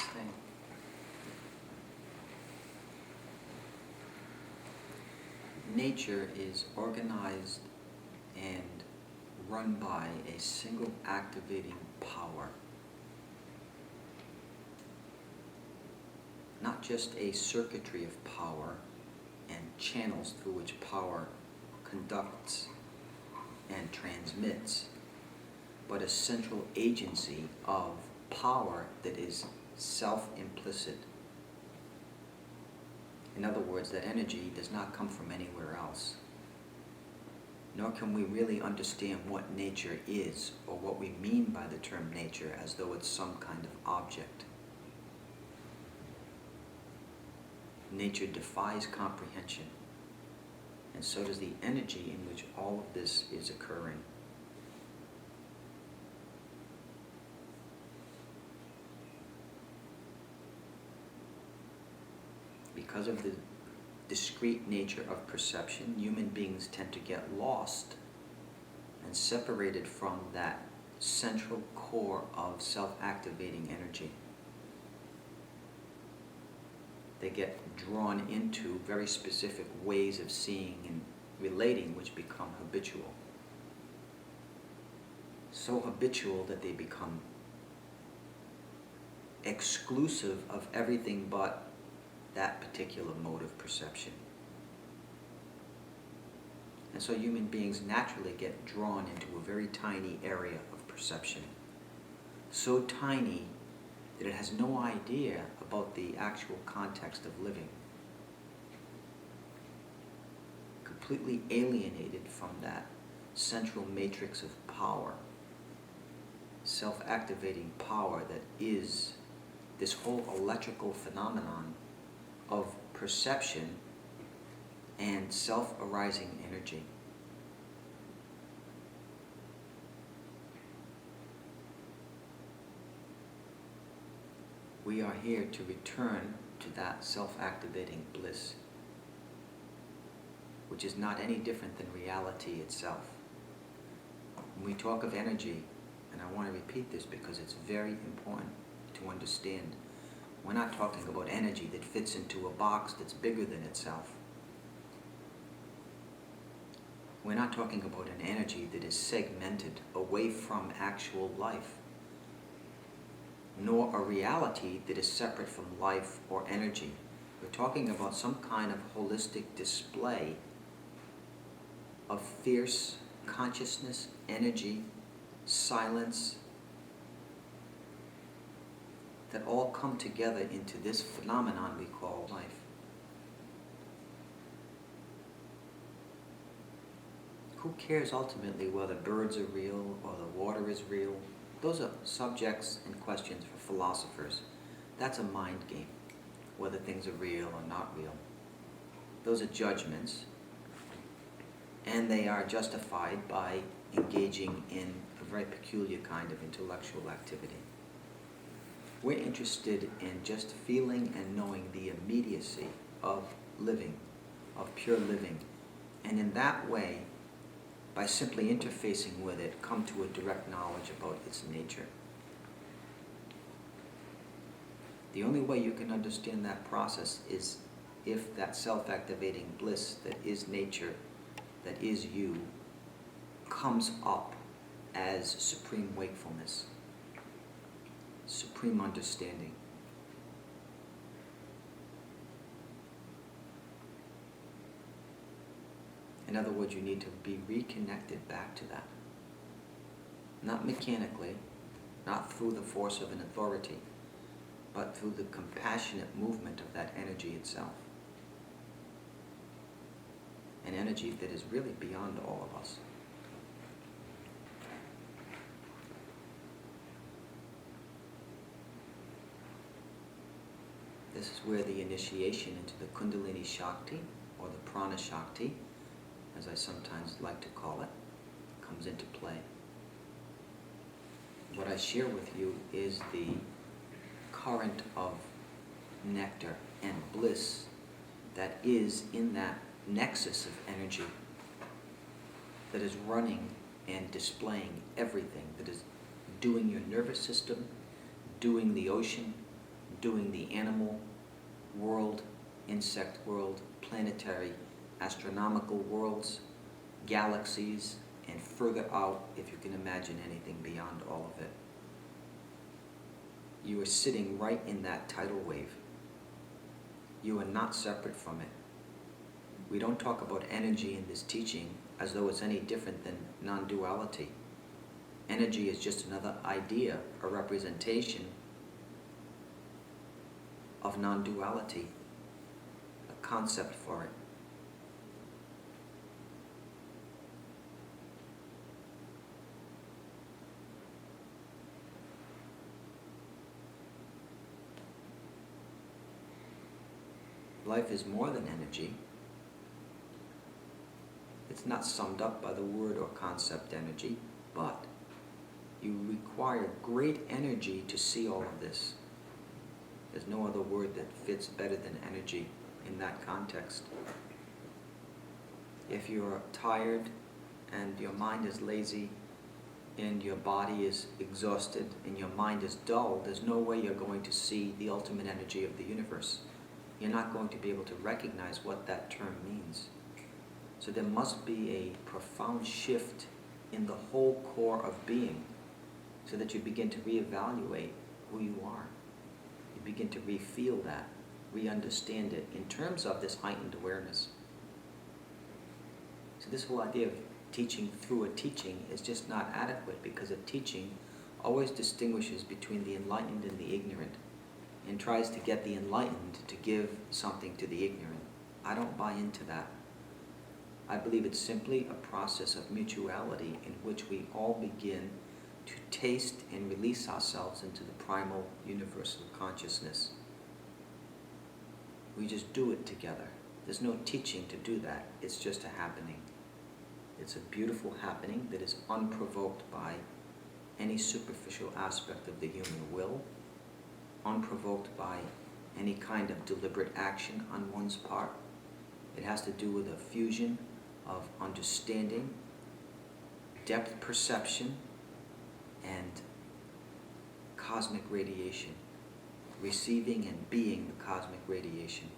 this thing. Nature is organized and run by a single activating power. Not just a circuitry of power and channels through which power conducts and transmits, but a central agency of power that is self-implicit. In other words, that energy does not come from anywhere else. Nor can we really understand what nature is or what we mean by the term nature as though it's some kind of object. Nature defies comprehension, and so does the energy in which all of this is occurring. Because of the discrete nature of perception, human beings tend to get lost and separated from that central core of self-activating energy. They get drawn into very specific ways of seeing and relating, which become habitual. So habitual that they become exclusive of everything but that particular mode of perception. And so human beings naturally get drawn into a very tiny area of perception. So tiny that it has no idea about the actual context of living. Completely alienated from that central matrix of power, self-activating power that is this whole electrical phenomenon of perception and self-arising energy. We are here to return to that self-activating bliss, which is not any different than reality itself. When we talk of energy, and I want to repeat this because it's very important to understand, we're not talking about energy that fits into a box that's bigger than itself. We're not talking about an energy that is segmented away from actual life, nor a reality that is separate from life or energy. We're talking about some kind of holistic display of fierce consciousness, energy, silence, that all come together into this phenomenon we call life. Who cares ultimately whether birds are real or the water is real? Those are subjects and questions for philosophers. That's a mind game, whether things are real or not real. Those are judgments, and they are justified by engaging in a very peculiar kind of intellectual activity. We're interested in just feeling and knowing the immediacy of living, of pure living, and in that way, by simply interfacing with it, come to a direct knowledge about its nature. The only way you can understand that process is if that self-activating bliss that is nature, that is you, comes up as supreme wakefulness, supreme understanding. In other words, you need to be reconnected back to that. Not mechanically, not through the force of an authority, but through the compassionate movement of that energy itself. An energy that is really beyond all of us. This is where the initiation into the Kundalini Shakti, or the Prana Shakti, as I sometimes like to call it, comes into play. What I share with you is the current of nectar and bliss that is in that nexus of energy that is running and displaying everything, that is doing your nervous system, doing the ocean, doing the animal world, insect world, planetary, astronomical worlds, galaxies, and further out, if you can imagine anything beyond all of it. You are sitting right in that tidal wave. You are not separate from it. We don't talk about energy in this teaching as though it's any different than non-duality. Energy is just another idea, a representation of non-duality, a concept for it. Life is more than energy. It's not summed up by the word or concept energy, but you require great energy to see all of this. There's no other word that fits better than energy in that context. If you're tired and your mind is lazy and your body is exhausted and your mind is dull, there's no way you're going to see the ultimate energy of the universe. You're not going to be able to recognize what that term means. So there must be a profound shift in the whole core of being so that you begin to reevaluate who you are. You begin to re-feel that, re-understand it in terms of this heightened awareness. So this whole idea of teaching through a teaching is just not adequate, because a teaching always distinguishes between the enlightened and the ignorant and tries to get the enlightened to give something to the ignorant. I don't buy into that. I believe it's simply a process of mutuality in which we all begin to taste and release ourselves into the primal universal consciousness. We just do it together. There's no teaching to do that. It's just a happening. It's a beautiful happening that is unprovoked by any superficial aspect of the human will, unprovoked by any kind of deliberate action on one's part. It has to do with a fusion of understanding, depth perception, and cosmic radiation, receiving and being the cosmic radiation.